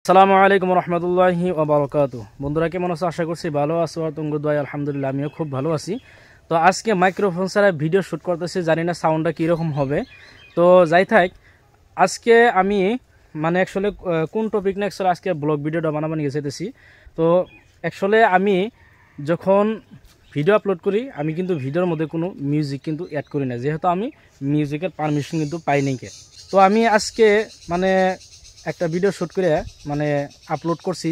আসসালামু আলাইকুম রহমতুল্লাহি ওয়া বারাকাতুহু। বন্ধুরা কেমন আছো? আশা করছি ভালো আছো আর তোমাদের দোয়ায় আলহামদুলিল্লাহ আমিও খুব ভালো আছি। তো আজকে মাইক্রোফোন ছাড়া ভিডিও শ্যুট করতেছি, জানি না সাউন্ডটা কীরকম হবে। তো যাই থাক, আজকে আমি মানে অ্যাকচুয়ালি কোন টপিক নিয়ে অ্যাকচুয়ালি আজকে ব্লগ ভিডিওটা বানাবো নিয়ে যেতেছি। তো অ্যাকচুয়ালি আমি যখন ভিডিও আপলোড করি আমি কিন্তু ভিডিওর মধ্যে কোনো মিউজিক কিন্তু অ্যাড করি না, যেহেতু আমি মিউজিকের পারমিশন কিন্তু পাই নাই। তো আমি আজকে মানে একটা ভিডিও শ্যুট করে মানে আপলোড করছি।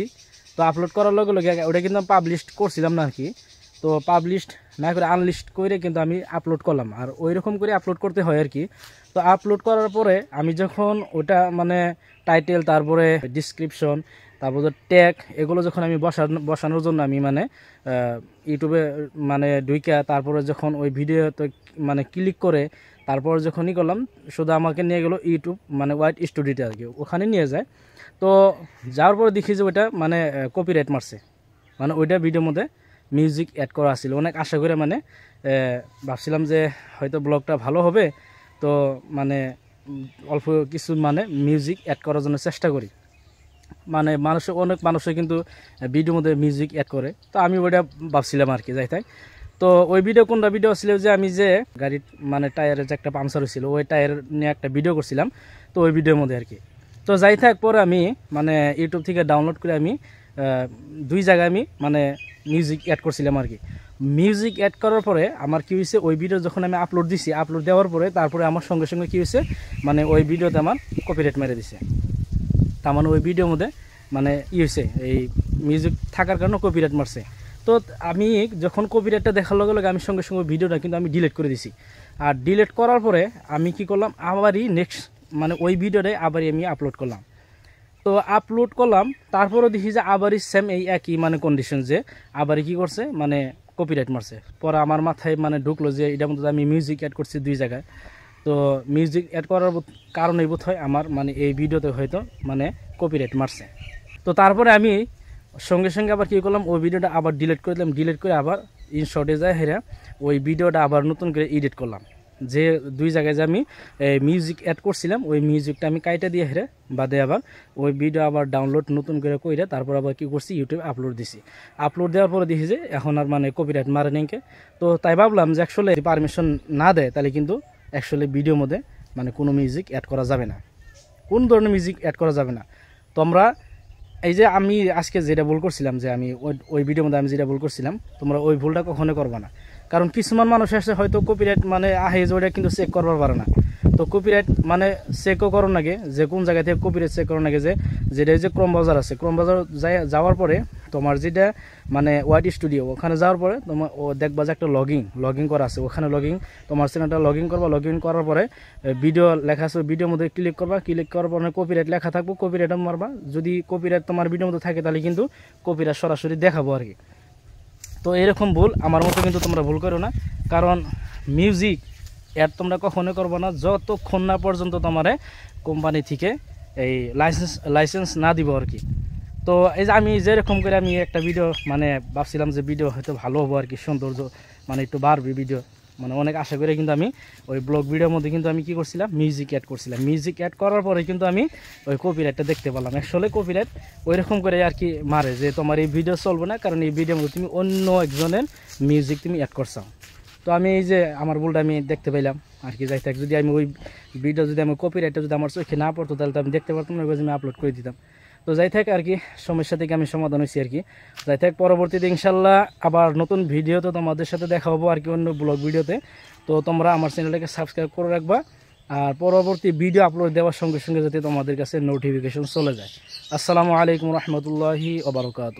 তো আপলোড করার লগে লগে ওটা কিন্তু আমি পাবলিশ করছিলাম না আর কি। তো পাবলিশ না করে আনলিস্ট করে কিন্তু আমি আপলোড করলাম, আর ওই রকম করে আপলোড করতে হয় আর কি। তো আপলোড করার পরে আমি যখন ওটা মানে টাইটেল, তারপরে ডিসক্রিপশন, তারপরে ট্যাগ, এগুলো যখন আমি বসানোর জন্য আমি মানে ইউটিউবে মানে ঢুইকা তারপরে যখন ওই ভিডিওতে মানে ক্লিক করে তারপর যখনই করলাম, শুধু আমাকে নিয়ে গেলো ইউটিউব মানে ওয়াইট স্টুডিওতে আর কি, ওখানে নিয়ে যায়। তো যাওয়ার পরে দেখি যে ওইটা মানে কপিরাইট মারছে, মানে ওইটা ভিডিওর মধ্যে মিউজিক অ্যাড করা ছিল। অনেক আশা করে মানে ভাবছিলাম যে হয়তো ব্লগটা ভালো হবে, তো মানে অল্প কিছু মানে মিউজিক অ্যাড করার জন্য চেষ্টা করি। মানে অনেক মানুষে কিন্তু ভিডিওর মধ্যে মিউজিক অ্যাড করে, তো আমি ওইটা ভাবছিলাম আর কি। যাই তাই, তো ওই কোনটা ভিডিও ছিল যে আমি যে গাড়ির মানে টায়ারের যে একটা পাংচার হয়েছিল, ওই টায়ার নিয়ে একটা ভিডিও করছিলাম, তো ওই ভিডিওর মধ্যে আর কি। তো যাই থাক, পরে আমি মানে ইউটিউব থেকে ডাউনলোড করে আমি দুই জায়গায় আমি মানে মিউজিক অ্যাড করছিলাম আর কি। মিউজিক অ্যাড করার পরে আমার কী হয়েছে, ওই ভিডিও যখন আমি আপলোড দিছি, আপলোড দেওয়ার পরে তারপরে আমার সঙ্গে সঙ্গে কী হয়েছে, মানে ওই ভিডিওতে আমার কপিরাইট মেরে দিছে। তার মানে ওই ভিডিওর মধ্যে মানে হয়েছে, এই মিউজিক থাকার কারণে কপিরাইট মারছে। তো আমি যখন কপিরাইটটা দেখার লগে লগে আমি সঙ্গে সঙ্গে ভিডিওটা কিন্তু আমি ডিলিট করে দিছি। আর ডিলিট করার পরে আমি কি করলাম, আবারই নেক্সট মানে ওই ভিডিওটাই আবারই আমি আপলোড করলাম। তো আপলোড করলাম, তারপরেও দেখি যে আবারই সেম এই একই মানে কন্ডিশন, যে আবারই কি করছে মানে কপিরাইট মারছে। পরে আমার মাথায় মানে ঢুকলো যে এটার মধ্যে আমি মিউজিক অ্যাড করছি দুই জায়গায়। তো মিউজিক অ্যাড করার কারণেই বোধ হয় আমার মানে এই ভিডিওতে হয়তো মানে কপিরাইট মারছে। তো তারপরে আমি সঙ্গে সঙ্গে আবার কী করলাম, ওই ভিডিওটা আবার ডিলিট করে দিলাম। ডিলিট করে আবার ইনশর্টে যায় হেরা ওই ভিডিওটা আবার নতুন করে এডিট করলাম। যে দুই জায়গায় যে আমি মিউজিক অ্যাড করছিলাম, ওই মিউজিকটা আমি কাইটা দিয়ে হেরে বাদে আবার ওই ভিডিও আবার ডাউনলোড নতুন করে কইরে তারপর আবার কী করছি, ইউটিউবে আপলোড দিছি। আপলোড দেওয়ার পরে দেখি যে এখন আর মানে কপিরাইট মারে নেইকে। তো তাই ভাবলাম যে অ্যাকচুয়ালি পারমিশন না দেয় তাহলে কিন্তু অ্যাকচুয়ালি ভিডিওর মধ্যে মানে কোনো মিউজিক অ্যাড করা যাবে না, কোন ধরনের মিউজিক অ্যাড করা যাবে না। তোমরা এই যে আমি আজকে যেটা ভুল করছিলাম, যে আমি ওই ভিডিওর মধ্যে আমি যেটা ভুল করছিলাম, তোমরা ওই ভুলটা কখনো করবা না। কারণ কিছুমান মানুষ আসে হয়তো কপিরাইট মানে আহে যে ওইটা কিন্তু চেক করবার পারে না। তো কপিরাইট মানে চেকও করো নাগে, যে কোন জায়গা থেকে কপিরাইট চেক করো নাগে, যে যেটা যে ক্রোম ব্রাউজার আছে, ক্রোম ব্রাউজার যাওয়ার পরে তোমার যেটা মানে ওয়াইট স্টুডিও, ওখানে যাওয়ার পরে তোমার দেখবা যে একটা লগইন করা আছে, ওখানে তোমার চ্যানেলটা লগইন করবা। লগইন করার পরে ভিডিও লেখা আছে, ভিডিওর মধ্যে ক্লিক করবা। ক্লিক করার পরে কপিরাইট লেখা থাকবো, কপিরাইটও মারবা। যদি কপিরাইট তোমার ভিডিওর মধ্যে থাকে তাহলে কিন্তু কপিরাইট সরাসরি দেখাবো আর কি। তো এরকম ভুল আমার মতো কিন্তু তোমরা ভুল করো না, কারণ মিউজিক অ্যাড তোমরা কখনোই করবো না যতক্ষণ না পর্যন্ত তোমার কোম্পানি থেকে এই লাইসেন্স না দিব আর কি। তো এই যে আমি যেরকম করে আমি একটা ভিডিও মানে ভাবছিলাম যে ভিডিও হয়তো ভালো হবো আর কি, সৌন্দর্য মানে একটু বাড়বে ভিডিও, মানে অনেক আশা করে কিন্তু আমি ওই ব্লগ ভিডিওর মধ্যে কিন্তু আমি কি করছিলাম, মিউজিক অ্যাড করছিলাম। মিউজিক অ্যাড করার পরে কিন্তু আমি ওই কপিরাইটটা দেখতে পেলাম। আসলে কপিরাইট ওই রকম করে আর কি মারে, যে তোমার এই ভিডিও চলবে না, কারণ এই ভিডিওর মধ্যে তুমি অন্য একজনের মিউজিক তুমি অ্যাড করছো। তো আমি এই যে আমার ভুলটা আমি দেখতে পেলাম আর কি। যাই থাক, যদি আমি ওই ভিডিও যদি আমি কপিরাইটটা যদি আমার চোখে না পড়তো তাহলে তো আমি দেখতে পারতাম না, আমি আপলোড করে দিতাম। তো যাই থাক আর কি, সমস্যা থেকে আমি সমাধান হয়েছি আর কি। যাই থাক, পরবর্তীতে ইনশাল্লাহ আবার নতুন ভিডিওতে তোমাদের সাথে দেখা হবো আর কি, অন্য ব্লগ ভিডিওতে। তো তোমরা আমার চ্যানেলটাকে সাবস্ক্রাইব করে রাখবা, আর পরবর্তী ভিডিও আপলোড দেওয়ার সঙ্গে সঙ্গে যাতে তোমাদের কাছে নোটিফিকেশন চলে যায়। আসসালামু আলাইকুম রহমতুল্লাহি ওয়া বারাকাতুহু।